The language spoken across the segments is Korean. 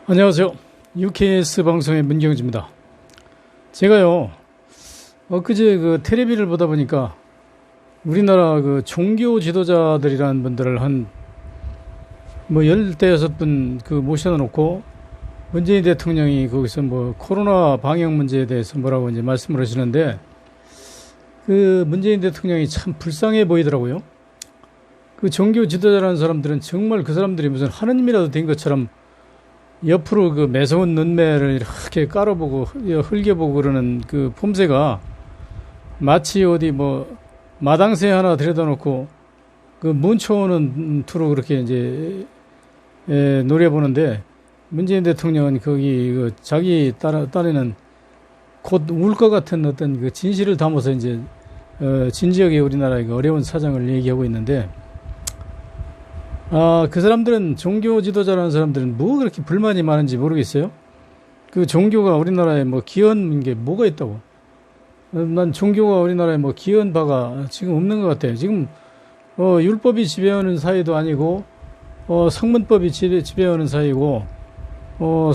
안녕하세요. UKS 방송의 문경주입니다. 제가요, 엊그제 그 텔레비를 보다 보니까 우리나라 그 종교 지도자들이라는 분들을 열대여섯 분 그 모셔놓고 문재인 대통령이 거기서 코로나 방역 문제에 대해서 뭐라고 이제 말씀을 하시는데, 그 문재인 대통령이 참 불쌍해 보이더라고요. 그 종교 지도자라는 사람들은 정말 그 사람들이 무슨 하느님이라도 된 것처럼 옆으로 그 매서운 눈매를 이렇게 깔아보고 흘겨보고 그러는 그 폼새가 마치 어디 마당새 하나 들여다 놓고 그 문초오는 투로 그렇게 이제 노려보는데, 문재인 대통령은 거기 그 자기 딸에는 곧 울 것 같은 어떤 그 진실을 담아서 이제 진지하게 우리나라의 그 어려운 사정을 얘기하고 있는데, 그 사람들은, 종교 지도자라는 사람들은 뭐 그렇게 불만이 많은지 모르겠어요. 그 종교가 우리나라에 기여한 게 뭐가 있다고. 난 종교가 우리나라에 기여한 바가 지금 없는 것 같아요. 지금 율법이 지배하는 사회도 아니고 성문법이 지배하는 사회고,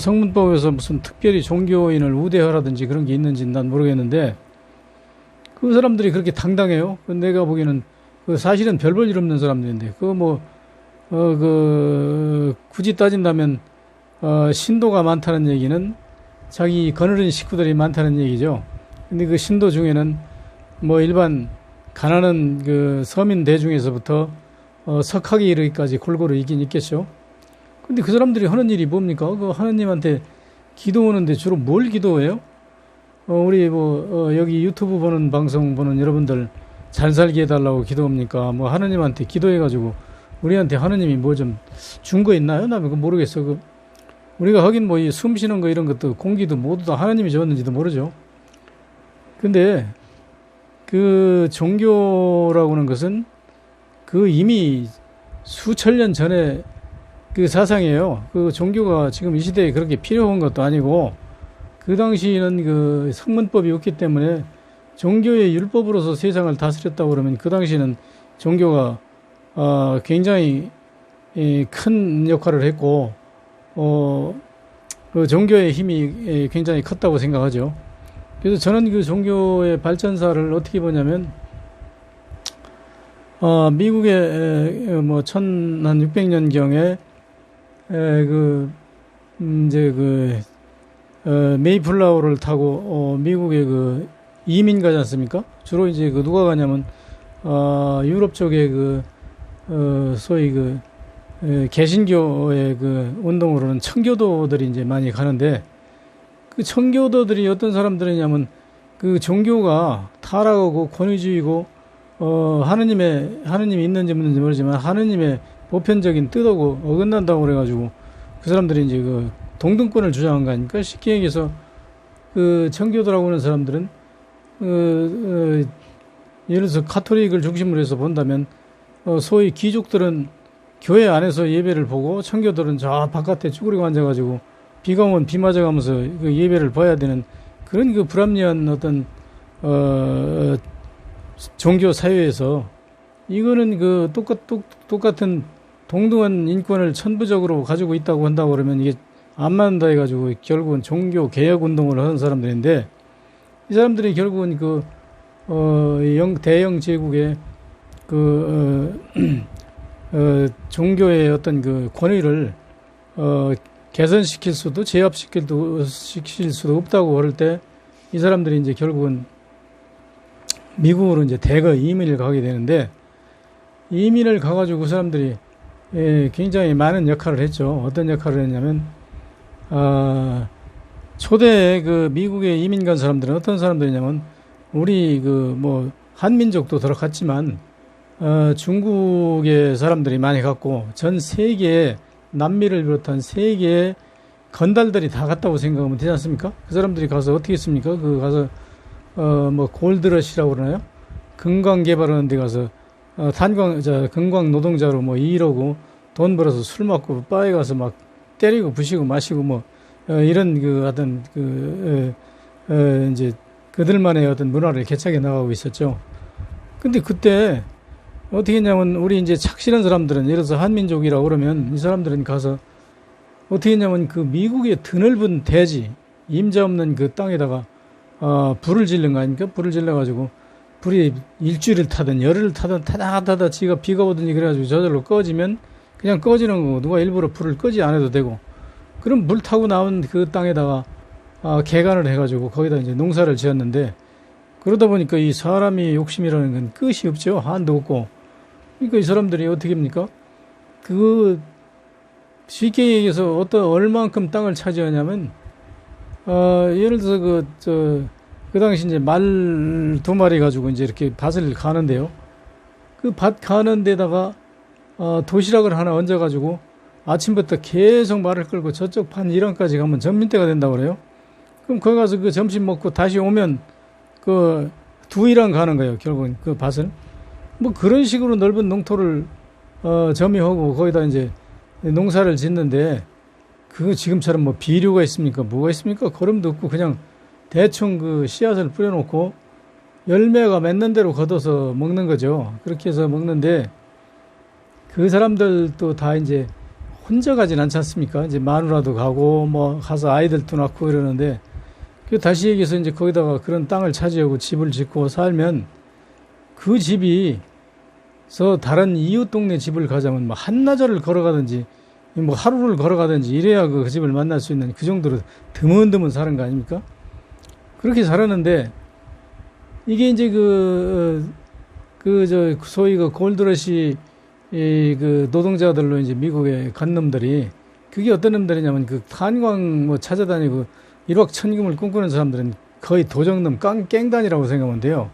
성문법에서 무슨 특별히 종교인을 우대하라든지 그런 게 있는지 난 모르겠는데, 그 사람들이 그렇게 당당해요. 내가 보기에는 사실은 별 볼 일 없는 사람들인데, 굳이 따진다면 신도가 많다는 얘기는 자기 거느린 식구들이 많다는 얘기죠. 근데 그 신도 중에는 일반 가난한 그 서민 대중에서부터 석학에 이르기까지 골고루 있긴 있겠죠. 근데 그 사람들이 하는 일이 뭡니까? 그 하느님한테 기도하는데 주로 뭘 기도해요? 우리 여기 유튜브 보는 방송 보는 여러분들 잘 살게 해달라고 기도합니까? 하느님한테 기도해가지고 우리한테 하느님이 좀 준 거 있나요? 나 그거 모르겠어. 우리가 하긴 숨 쉬는 거 이런 것도 공기도 모두 다 하느님이 줬는지도 모르죠. 근데 그 종교라고 하는 것은 그 이미 수천 년 전에 그 사상이에요. 그 종교가 지금 이 시대에 그렇게 필요한 것도 아니고, 그 당시에는 그 성문법이 없기 때문에 종교의 율법으로서 세상을 다스렸다고 그러면, 그 당시에는 종교가 굉장히 큰 역할을 했고, 그 종교의 힘이 굉장히 컸다고 생각하죠. 그래서 저는 그 종교의 발전사를 어떻게 보냐면, 미국의 1600년경에 메이플라워를 타고 미국에 그 이민 가지 않습니까? 주로 이제 누가 가냐면 유럽 쪽에 소위 개신교의 운동으로는 청교도들이 이제 많이 가는데, 그 청교도들이 어떤 사람들이냐면 그 종교가 타락하고 권위주의고 하느님이 있는지 없는지 모르지만 하느님의 보편적인 뜻하고 어긋난다고 그래가지고 그 사람들이 이제 동등권을 주장한 거 아닙니까? 쉽게 얘기해서 그 청교도라고 하는 사람들은 예를 들어서 카톨릭을 중심으로 해서 본다면 소위 귀족들은 교회 안에서 예배를 보고, 청교도는 저 바깥에 쭈그리고 앉아가지고 비가 오면 비 맞아가면서 그 예배를 봐야 되는 그런 불합리한 어떤 종교 사회에서, 이거는 똑같은 동등한 인권을 천부적으로 가지고 있다고 한다고 그러면 이게 안 맞는다 해가지고 결국은 종교 개혁 운동을 하는 사람들인데, 이 사람들이 결국은 대영 제국의 종교의 어떤 권위를 개선시킬 수도 제압시킬 수도 없다고 그럴 때, 이 사람들이 이제 결국은 미국으로 이제 대거 이민을 가게 되는데, 이민을 가가지고 그 사람들이 굉장히 많은 역할을 했죠. 어떤 역할을 했냐면, 초대에 미국에 이민 간 사람들은 어떤 사람들이냐면, 우리 한민족도 들어갔지만 중국의 사람들이 많이 갔고, 전 세계에 남미를 비롯한 세계의 건달들이 다 갔다고 생각하면 되지 않습니까? 그 사람들이 가서 어떻게 했습니까? 가서 골드러시라고 그러나요? 금광 개발하는 데 가서 금광 노동자로 일하고 돈 벌어서 술 먹고 바에 가서 막 때리고 부시고 마시고 이런 이제 그들만의 어떤 문화를 개척해 나가고 있었죠. 근데 그때 어떻게 했냐면, 우리 이제 착실한 사람들은, 예를 들어서 한민족이라고 그러면 이 사람들은 가서 어떻게 했냐면 그 미국의 드넓은 대지, 임자 없는 그 땅에다가 불을 지른 거 아닙니까? 불을 질러가지고 불이 일주일을 타든 열흘을 타든 타다 지가 비가 오든지 그래가지고 저절로 꺼지면 그냥 꺼지는 거고 누가 일부러 불을 끄지 않아도 되고 그럼 물 타고 나온 그 땅에다가 개간을 해가지고 거기다 이제 농사를 지었는데 그러다 보니까 이 사람이 욕심이라는 건 끝이 없죠. 한도 없고. 그러니까 이 사람들이 어떻게 합니까? 그 쉽게 얘기해서 얼만큼 땅을 차지하냐면 예를 들어서 그 당시 이제 말 2마리 가지고 이제 이렇게 밭을 가는데요. 그 밭 가는 데다가 도시락을 하나 얹어가지고 아침부터 계속 말을 끌고 저쪽 판 1원까지 가면 점심때가 된다고 그래요. 그럼 거기 가서 그 점심 먹고 다시 오면 그 2일원 가는 거예요. 결국은 그 밭을. 뭐 그런 식으로 넓은 농토를 점유하고 거기다 이제 농사를 짓는데 그 지금처럼 뭐 비료가 있습니까? 뭐가 있습니까? 거름도 없고 그냥 대충 그 씨앗을 뿌려놓고 열매가 맺는 대로 걷어서 먹는 거죠. 그렇게 해서 먹는데 그 사람들도 다 이제 혼자 가진 않지 않습니까? 이제 마누라도 가고 뭐 가서 아이들도 낳고 이러는데 그 다시 얘기해서 이제 거기다가 그런 땅을 차지하고 집을 짓고 살면 그 집이 다른 이웃 동네 집을 가자면 뭐 한나절을 걸어가든지 뭐 하루를 걸어가든지 이래야 그 집을 만날 수 있는 그 정도로 드문드문 사는 거 아닙니까? 그렇게 살았는데 이게 이제 소위 그 골드러시 그 노동자들로 이제 미국에 간 놈들이 그게 어떤 놈들이냐면 그 탄광 뭐 찾아다니고 일확천금을 꿈꾸는 사람들은 거의 도적놈 깽단이라고 생각하면 돼요.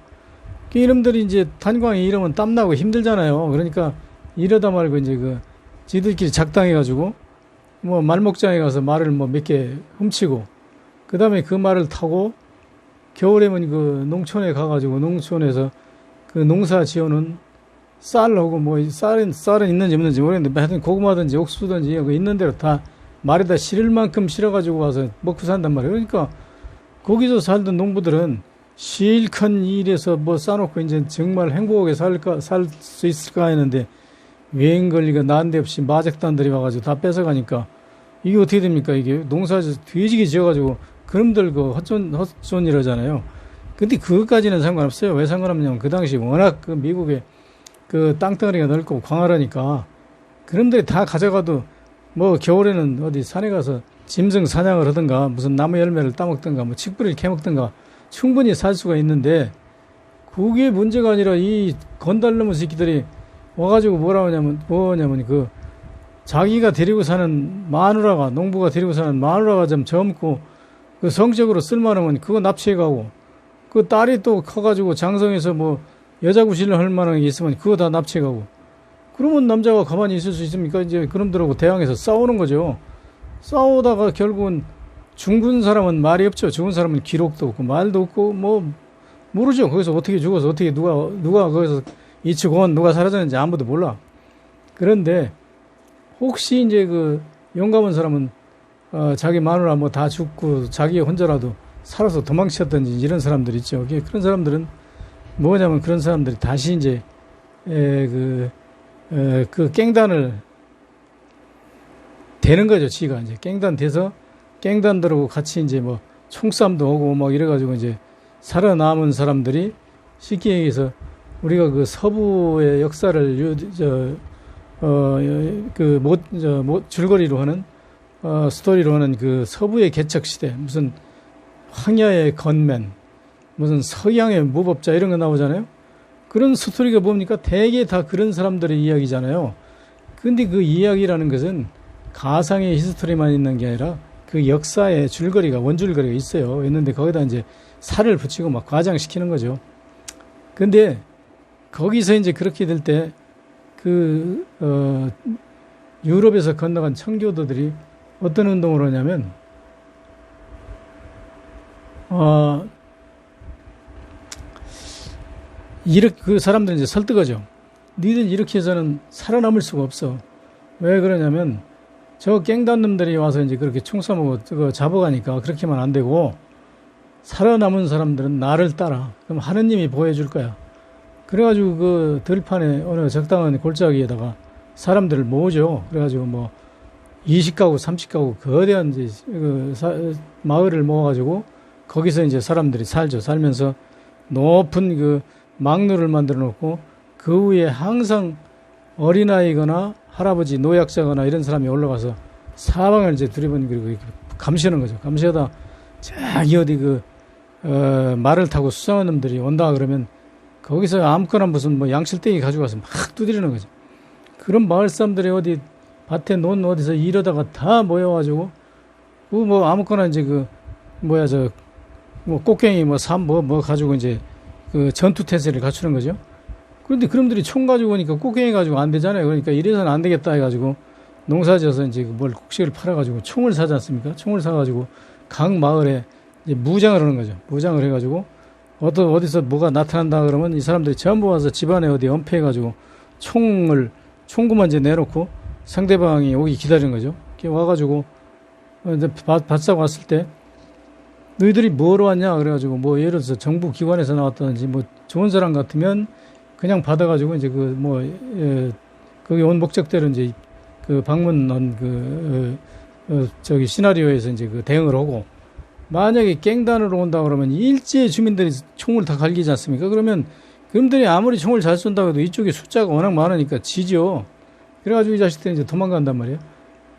그 이놈들이 이제 탄광이 이러면 땀나고 힘들잖아요. 그러니까 이러다 말고 이제 지들끼리 작당해가지고 뭐 말목장에 가서 말을 뭐 몇 개 훔치고 그 다음에 그 말을 타고 겨울에면 그 농촌에 가가지고 농촌에서 그 농사 지어놓은 쌀하고 뭐 쌀은 있는지 없는지 모르겠는데 하여튼 고구마든지 옥수수든지 있는 대로 다 말에다 실을 만큼 실어가지고 와서 먹고 산단 말이에요. 그러니까 거기서 살던 농부들은 실컷 일해서 뭐 싸놓고 이제 정말 행복하게 살 수 있을까 했는데 웬걸리가 난데없이 마적단들이 와가지고 다 뺏어가니까 이게 어떻게 됩니까? 이게 농사에서 뒤지게 지어가지고 그놈들 헛손 이러잖아요. 근데 그것까지는 상관없어요. 왜 상관없냐면 그 당시 워낙 그 미국의 그 땅덩어리가 넓고 광활하니까 그놈들이 다 가져가도 뭐 겨울에는 어디 산에 가서 짐승 사냥을 하든가 무슨 나무 열매를 따먹든가 뭐 칡뿌리를 캐먹든가 충분히 살 수가 있는데 그게 문제가 아니라 이 건달놈의 새끼들이 와가지고 뭐냐면 그 자기가 데리고 사는 마누라가 농부가 데리고 사는 마누라가 좀 젊고 그 성적으로 쓸만하면 그거 납치해가고 그 딸이 또 커가지고 장성해서 뭐 여자 구실을 할 만한 게 있으면 그거 다 납치해가고 그러면 남자가 가만히 있을 수 있습니까? 이제 그놈들하고 대항해서 싸우는 거죠. 싸우다가 결국은 죽은 사람은 말이 없죠. 죽은 사람은 기록도 없고 말도 없고 뭐 모르죠. 거기서 어떻게 죽어서 어떻게 누가 거기서 이치고 누가 사라졌는지 아무도 몰라. 그런데 혹시 이제 그 용감한 사람은 자기 마누라 뭐 다 죽고 자기 혼자라도 살아서 도망쳤던지 이런 사람들 있죠. 그런 사람들은 뭐냐면 그런 사람들이 다시 이제 그 깽단을 되는 거죠. 지가 이제 깽단 돼서 깽단들하고 같이 이제 뭐 총싸움도 하고 막 이래가지고 이제 살아남은 사람들이 쉽게 얘기해서 우리가 그 서부의 역사를 줄거리로 하는 스토리로 하는 그 서부의 개척 시대 무슨 황야의 건맨 무슨 서양의 무법자 이런 거 나오잖아요. 그런 스토리가 뭡니까? 대개 다 그런 사람들의 이야기잖아요. 근데 그 이야기라는 것은 가상의 히스토리만 있는 게 아니라 그 역사의 줄거리가 원줄거리가 있어요. 있는데 거기다 이제 살을 붙이고 막 과장시키는 거죠. 근데 거기서 이제 그렇게 될 때 유럽에서 건너간 청교도들이 어떤 운동을 하냐면 이렇게 그 사람들은 이제 설득하죠. 니들 이렇게 해서는 살아남을 수가 없어. 왜 그러냐면 저 깽단놈들이 와서 이제 그렇게 총 쏴먹고 잡아가니까 그렇게만 안 되고 살아남은 사람들은 나를 따라. 그럼 하느님이 보여줄 거야. 그래가지고 그 들판에 어느 적당한 골짜기에다가 사람들을 모으죠. 그래가지고 뭐 20가구, 30가구 거대한 이제 마을을 모아가지고 거기서 이제 사람들이 살죠. 살면서 높은 그 망루를 만들어 놓고 그 위에 항상 어린아이거나 할아버지, 노약자거나 이런 사람이 올라가서 사방을 이제 두리번 그리고 이렇게 감시하는 거죠. 감시하다 저기 어디 말을 타고 수상한 놈들이 온다 그러면 거기서 아무거나 무슨 뭐 양실대기 가져가서 막 두드리는 거죠. 그런 마을 사람들이 어디 밭에 논 어디서 이러다가 다 모여가지고 뭐 아무거나 이제 뭐 꽃갱이 뭐 가지고 이제 그 전투 태세를 갖추는 거죠. 그런데 그놈들이 총 가지고 오니까 꽃갱이 가지고 안 되잖아요. 그러니까 이래서는 안 되겠다 해가지고 농사지어서 이제 뭘 곡식을 팔아가지고 총을 사지 않습니까? 총을 사가지고 각 마을에 이제 무장을 하는 거죠. 무장을 해가지고 어디서 뭐가 나타난다 그러면 이 사람들이 전부 와서 집안에 어디 엄폐해가지고 총구만 이제 내놓고 상대방이 오기 기다리는 거죠. 이렇게 와가지고 이제 밭사고 왔을 때 너희들이 뭐로 왔냐 그래가지고 뭐 예를 들어서 정부 기관에서 나왔다든지 뭐 좋은 사람 같으면 그냥 받아가지고 이제 거기 온 목적대로 이제 그 방문한 저기 시나리오에서 이제 그 대응을 하고 만약에 깽단으로 온다 그러면 일제히 주민들이 총을 다 갈기지 않습니까? 그러면 그놈들이 아무리 총을 잘 쏜다고 해도 이쪽에 숫자가 워낙 많으니까 지죠. 그래가지고 이 자식들이 이제 도망간단 말이에요.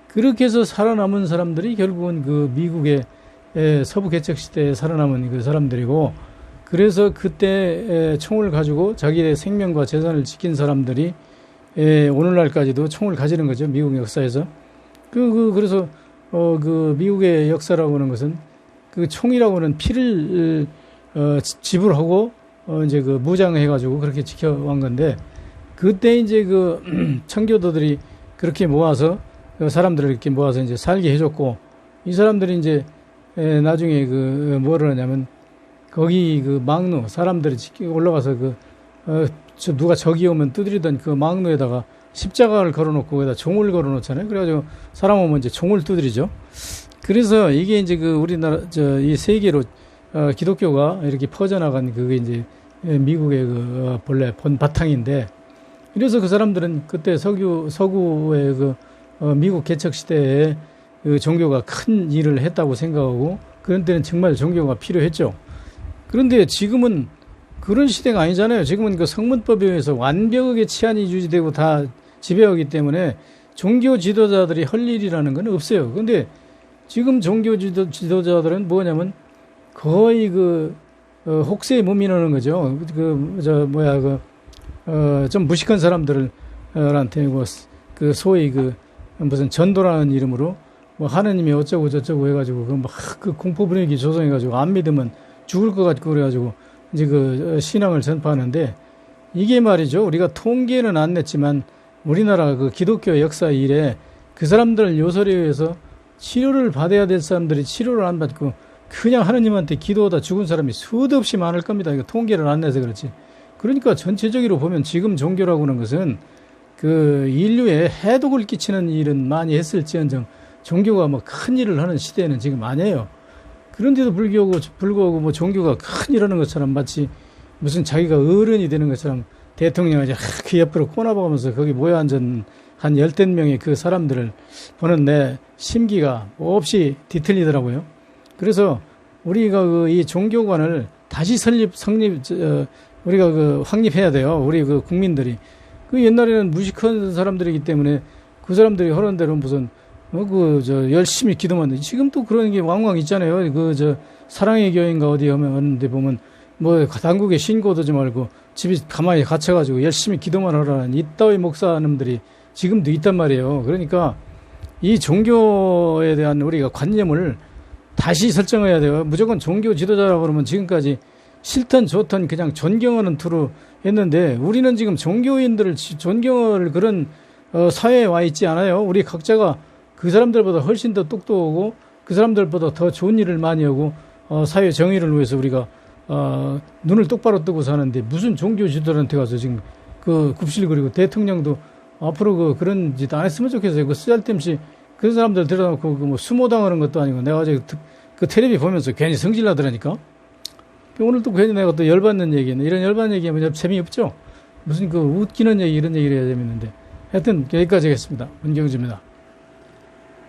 그렇게 해서 살아남은 사람들이 결국은 그 미국의 서부 개척 시대에 살아남은 그 사람들이고, 그래서 그때 총을 가지고 자기의 생명과 재산을 지킨 사람들이 오늘날까지도 총을 가지는 거죠. 미국 역사에서. 그래서 그 미국의 역사라고 하는 것은 그 총이라고 하는 피를 지불하고 이제 그 무장해가지고 그렇게 지켜온 건데, 그때 이제 그 청교도들이 그렇게 모아서 그 사람들을 이렇게 모아서 이제 살게 해줬고, 이 사람들이 이제 나중에 뭐를 하냐면 거기 그 망루 사람들이 올라가서 누가 적이 오면 두드리던 그 망루에다가 십자가를 걸어놓고 거기다 종을 걸어놓잖아요. 그래가지고 사람 오면 이제 종을 두드리죠. 그래서 이게 이제 그 우리나라 이 세계로 기독교가 이렇게 퍼져나간 그게 이제 미국의 본래 본 바탕인데, 그래서 그 사람들은 그때 서구의 미국 개척 시대에 그 종교가 큰 일을 했다고 생각하고, 그런 때는 정말 종교가 필요했죠. 그런데 지금은 그런 시대가 아니잖아요. 지금은 그 성문법에 의해서 완벽하게 치안이 유지되고 다 지배하기 때문에 종교 지도자들이 할 일이라는 건 없어요. 그런데 지금 종교 지도자들은 뭐냐면 거의 혹세에 못 미는 거죠. 좀 무식한 사람들한테 소위 무슨 전도라는 이름으로 뭐 하느님이 어쩌고 저쩌고 해가지고 그 공포 분위기 조성해가지고 안 믿으면 죽을 것 같고 그래가지고 이제 신앙을 전파하는데, 이게 말이죠. 우리가 통계는 안 냈지만 우리나라 기독교 역사 이래 그 사람들 요설에 의해서 치료를 받아야 될 사람들이 치료를 안 받고 그냥 하느님한테 기도하다 죽은 사람이 수도 없이 많을 겁니다. 이거 통계를 안 내서 그렇지. 그러니까 전체적으로 보면 지금 종교라고 하는 것은 인류에 해독을 끼치는 일은 많이 했을지언정 종교가 뭐 큰 일을 하는 시대에는 지금 아니에요. 그런데도 불구하고 뭐 종교가 큰 일 하는 것처럼 마치 무슨 자기가 어른이 되는 것처럼 대통령이 그 옆으로 꼬나박으면서 거기 모여 앉은 한 10댓 명의 그 사람들을 보는 내 심기가 몹시 뒤틀리더라고요. 그래서 우리가 이 종교관을 다시 우리가 확립해야 돼요. 우리 국민들이. 옛날에는 무식한 사람들이기 때문에 그 사람들이 하는 대로 무슨 열심히 기도만 해. 지금 또 그런 게 왕왕 있잖아요. 사랑의 교회인가 어디 하는데 보면 뭐 당국에 신고도 하지 말고 집이 가만히 갇혀가지고 열심히 기도만 하라는 이따위 목사님들이 지금도 있단 말이에요. 그러니까 이 종교에 대한 우리가 관념을 다시 설정해야 돼요. 무조건 종교 지도자라고 그러면 지금까지 싫든 좋든 그냥 존경하는 투로 했는데, 우리는 지금 종교인들을 존경할 그런 사회에 와 있지 않아요. 우리 각자가 그 사람들보다 훨씬 더 똑똑하고 그 사람들보다 더 좋은 일을 많이 하고 사회 정의를 위해서 우리가 눈을 똑바로 뜨고 사는데, 무슨 종교 지도자한테 가서 지금 굽실거리고, 대통령도 앞으로 그런 짓 안 했으면 좋겠어요. 쓰잘데없이 그 사람들 들여다놓고 뭐 수모당하는 것도 아니고, 내가 어제 텔레비 보면서 괜히 성질나더라니까. 오늘 또 괜히 내가 또 열받는 얘기는, 이런 열받는 얘기하면 재미없죠. 무슨 웃기는 얘기 이런 얘기를 해야 재밌는데. 하여튼 여기까지 하겠습니다. 문경주입니다.